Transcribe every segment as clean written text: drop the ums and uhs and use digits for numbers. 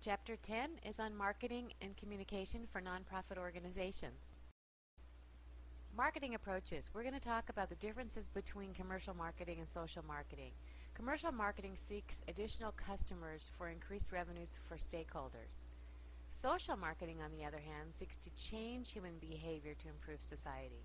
Chapter 10 is on marketing and communication for nonprofit organizations. Marketing approaches. We're going to talk about the differences between commercial marketing and social marketing. Commercial marketing seeks additional customers for increased revenues for stakeholders. Social marketing, on the other hand, seeks to change human behavior to improve society.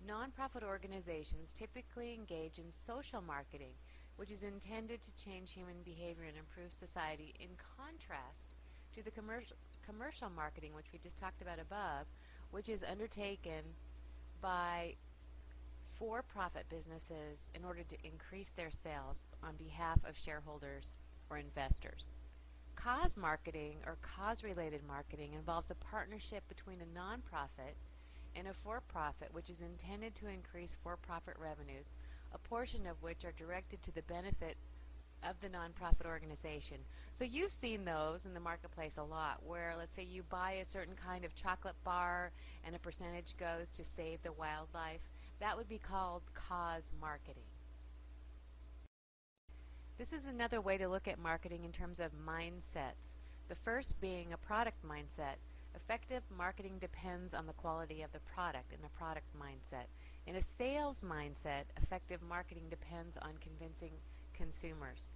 Nonprofit organizations typically engage in social marketing, which is intended to change human behavior and improve society, in contrast to the commercial marketing, which we just talked about above, which is undertaken by for-profit businesses in order to increase their sales on behalf of shareholders or investors. Cause marketing, or cause-related marketing, involves a partnership between a nonprofit and a for-profit, which is intended to increase for-profit revenues, a portion of which are directed to the benefit of the nonprofit organization. So you've seen those in the marketplace a lot, where let's say you buy a certain kind of chocolate bar and a percentage goes to save the wildlife. That would be called cause marketing. This is another way to look at marketing in terms of mindsets. The first being a product mindset. Effective marketing depends on the quality of the product, in a product mindset. In a sales mindset, effective marketing depends on convincing consumers.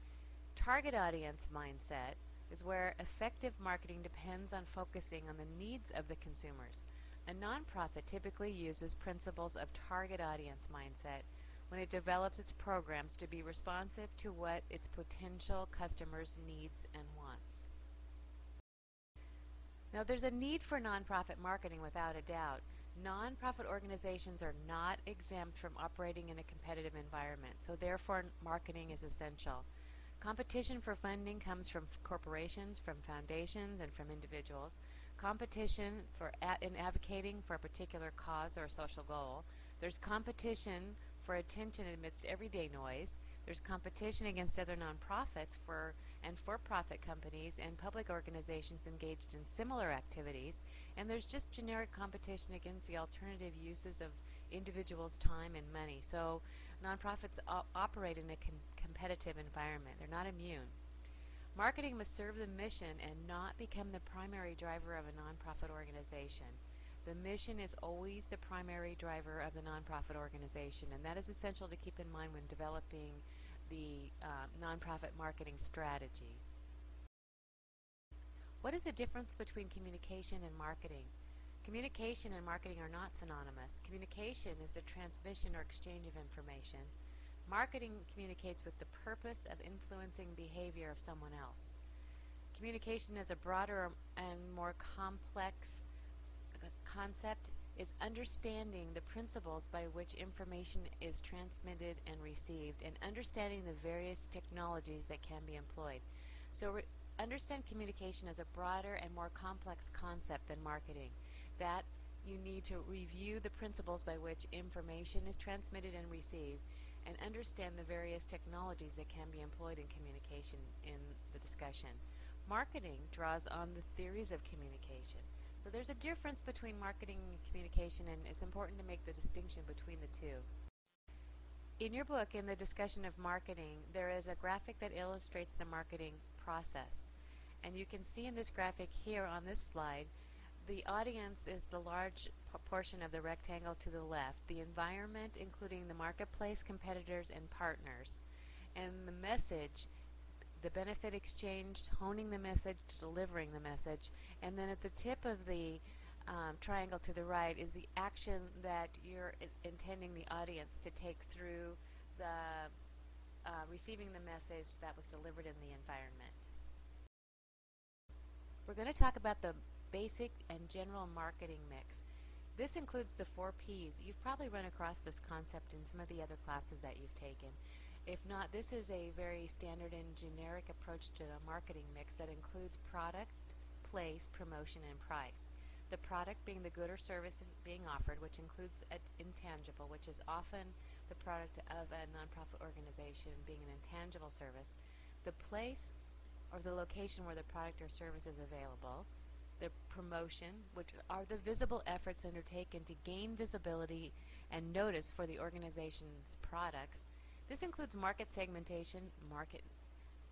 Target audience mindset is where effective marketing depends on focusing on the needs of the consumers. A nonprofit typically uses principles of target audience mindset when it develops its programs to be responsive to what its potential customers' needs and wants. Now, there's a need for nonprofit marketing without a doubt. Nonprofit organizations are not exempt from operating in a competitive environment, so therefore marketing is essential. Competition for funding comes from corporations, from foundations, and from individuals. Competition in advocating for a particular cause or social goal. There's competition for attention amidst everyday noise. There's competition against other nonprofits and for-profit companies and public organizations engaged in similar activities. And there's just generic competition against the alternative uses of individuals' time and money. So nonprofits operate in a competitive environment. They're not immune. Marketing must serve the mission and not become the primary driver of a nonprofit organization. The mission is always the primary driver of the nonprofit organization, and that is essential to keep in mind when developing the nonprofit marketing strategy. What is the difference between communication and marketing? Communication and marketing are not synonymous. Communication is the transmission or exchange of information. Marketing communicates with the purpose of influencing behavior of someone else. Communication is a broader and more complex concept, is understanding the principles by which information is transmitted and received, and understanding the various technologies that can be employed. So understand communication as a broader and more complex concept than marketing. That you need to review the principles by which information is transmitted and received, and understand the various technologies that can be employed in communication in the discussion. Marketing draws on the theories of communication. So there's a difference between marketing and communication, and it's important to make the distinction between the two. In your book, in the discussion of marketing, there is a graphic that illustrates the marketing process. And you can see in this graphic here on this slide, the audience is the large portion of the rectangle to the left, the environment including the marketplace, competitors, and partners, and the message, the benefit exchanged, honing the message, delivering the message, and then at the tip of the triangle to the right is the action that you're intending the audience to take through the receiving the message that was delivered in the environment. We're going to talk about the basic and general marketing mix. This includes the 4 Ps. You've probably run across this concept in some of the other classes that you've taken. If not, this is a very standard and generic approach to a marketing mix that includes product, place, promotion, and price. The product being the good or service being offered, which includes an intangible, which is often the product of a nonprofit organization being an intangible service. The place or the location where the product or service is available. The promotion, which are the visible efforts undertaken to gain visibility and notice for the organization's products. This includes market segmentation, market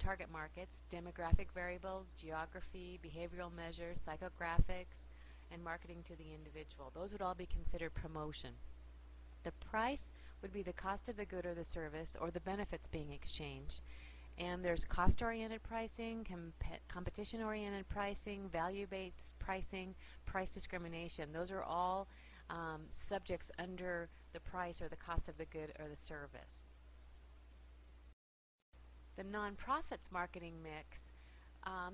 target markets, demographic variables, geography, behavioral measures, psychographics, and marketing to the individual. Those would all be considered promotion. The price would be the cost of the good or the service or the benefits being exchanged. And there's cost-oriented pricing, competition-oriented pricing, value-based pricing, price discrimination. Those are all subjects under the price or the cost of the good or the service. The nonprofit's marketing mix.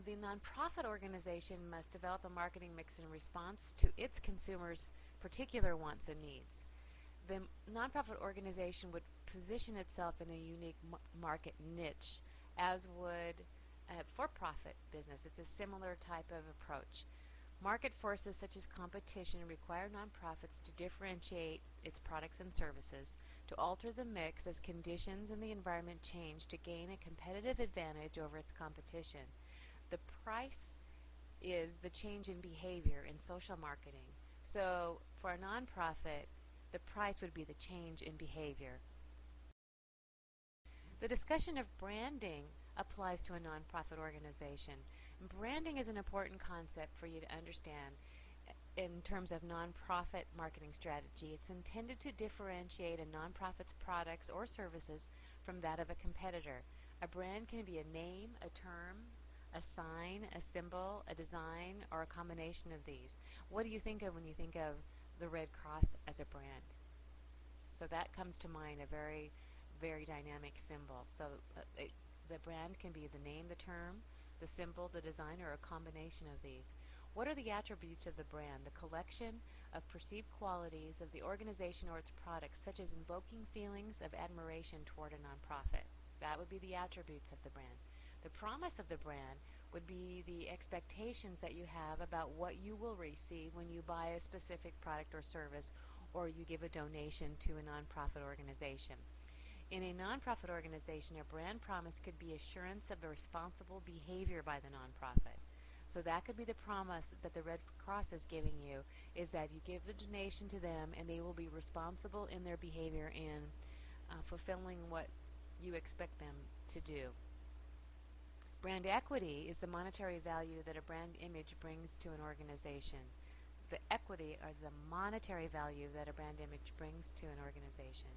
The nonprofit organization must develop a marketing mix in response to its consumers' particular wants and needs. The nonprofit organization would position itself in a unique market niche, as would a for-profit business. It's a similar type of approach. Market forces such as competition require nonprofits to differentiate its products and services, to alter the mix as conditions in the environment change to gain a competitive advantage over its competition. The price is the change in behavior in social marketing. So for a nonprofit, the price would be the change in behavior. The discussion of branding applies to a nonprofit organization. Branding is an important concept for you to understand in terms of nonprofit marketing strategy. It's intended to differentiate a nonprofit's products or services from that of a competitor. A brand can be a name, a term, a sign, a symbol, a design, or a combination of these. What do you think of when you think of the Red Cross as a brand? So that comes to mind, a very, very dynamic symbol. So the brand can be the name, the term, the symbol, the design, or a combination of these. What are the attributes of the brand? The collection of perceived qualities of the organization or its products, such as invoking feelings of admiration toward a nonprofit. That would be the attributes of the brand. The promise of the brand would be the expectations that you have about what you will receive when you buy a specific product or service, or you give a donation to a nonprofit organization. In a nonprofit organization, a brand promise could be assurance of a responsible behavior by the nonprofit. So that could be the promise that the Red Cross is giving you, is that you give a donation to them and they will be responsible in their behavior in fulfilling what you expect them to do. Brand equity is the monetary value that a brand image brings to an organization. The equity is the monetary value that a brand image brings to an organization.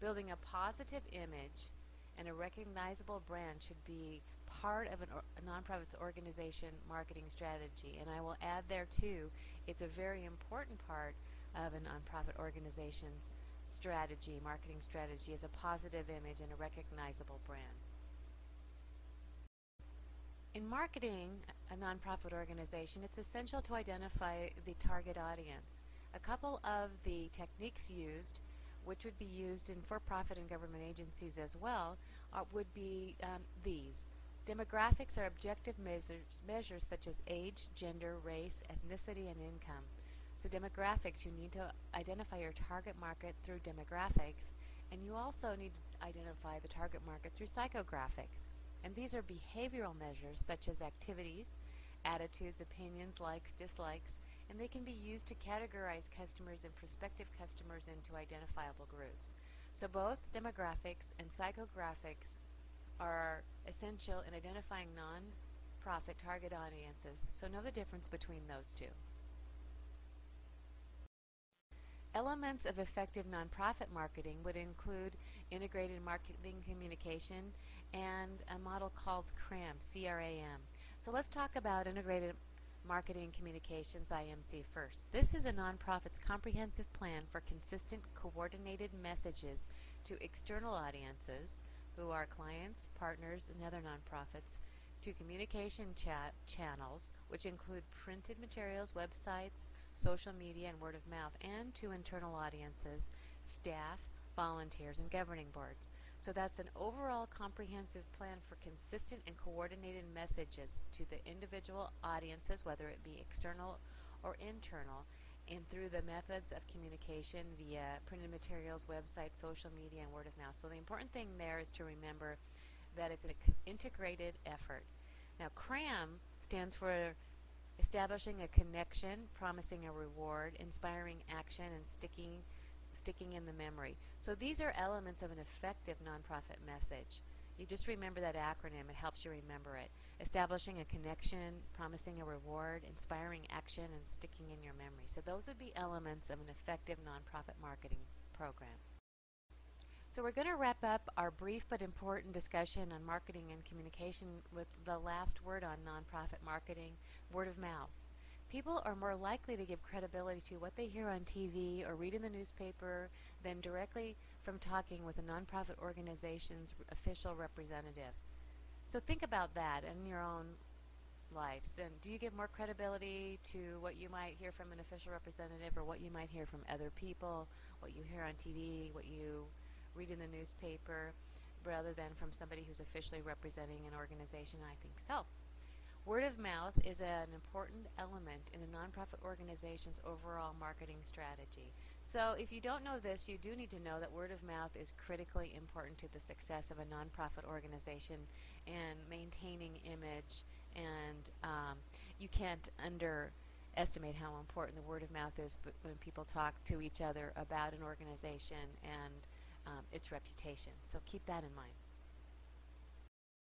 Building a positive image and a recognizable brand should be part of a nonprofit's organization marketing strategy. And I will add there too, it's a very important part of a nonprofit organization's strategy, marketing strategy, is a positive image and a recognizable brand. In marketing a nonprofit organization, it's essential to identify the target audience. A couple of the techniques used, which would be used in for-profit and government agencies as well, would be these. Demographics are objective measures such as age, gender, race, ethnicity, and income. So demographics, you need to identify your target market through demographics, and you also need to identify the target market through psychographics. And these are behavioral measures such as activities, attitudes, opinions, likes, dislikes, and they can be used to categorize customers and prospective customers into identifiable groups. So both demographics and psychographics are essential in identifying non-profit target audiences, so know the difference between those two. Elements of effective nonprofit marketing would include integrated marketing communication and a model called CRAM, C-R-A-M. So let's talk about integrated marketing communications, IMC, first. This is a nonprofit's comprehensive plan for consistent, coordinated messages to external audiences, who are clients, partners, and other nonprofits, to communication channels, which include printed materials, websites, social media, and word of mouth, and to internal audiences, staff, volunteers, and governing boards. So that's an overall comprehensive plan for consistent and coordinated messages to the individual audiences, whether it be external or internal, and through the methods of communication via printed materials, websites, social media, and word of mouth. So the important thing there is to remember that it's an integrated effort. Now, CRAM stands for establishing a connection, promising a reward, inspiring action, and sticking in the memory. So these are elements of an effective nonprofit message. You just remember that acronym. It helps you remember it. Establishing a connection, promising a reward, inspiring action, and sticking in your memory. So those would be elements of an effective nonprofit marketing program. So we're going to wrap up our brief but important discussion on marketing and communication with the last word on nonprofit marketing, word of mouth. People are more likely to give credibility to what they hear on TV or read in the newspaper than directly from talking with a nonprofit organization's official representative. So think about that in your own lives. And do you give more credibility to what you might hear from an official representative or what you might hear from other people, what you hear on TV, what you read in the newspaper, rather than from somebody who's officially representing an organization? I think so. Word of mouth is an important element in a nonprofit organization's overall marketing strategy. So if you don't know this, you do need to know that word of mouth is critically important to the success of a nonprofit organization and maintaining image, and you can't underestimate how important the word of mouth is when people talk to each other about an organization and its reputation. So keep that in mind.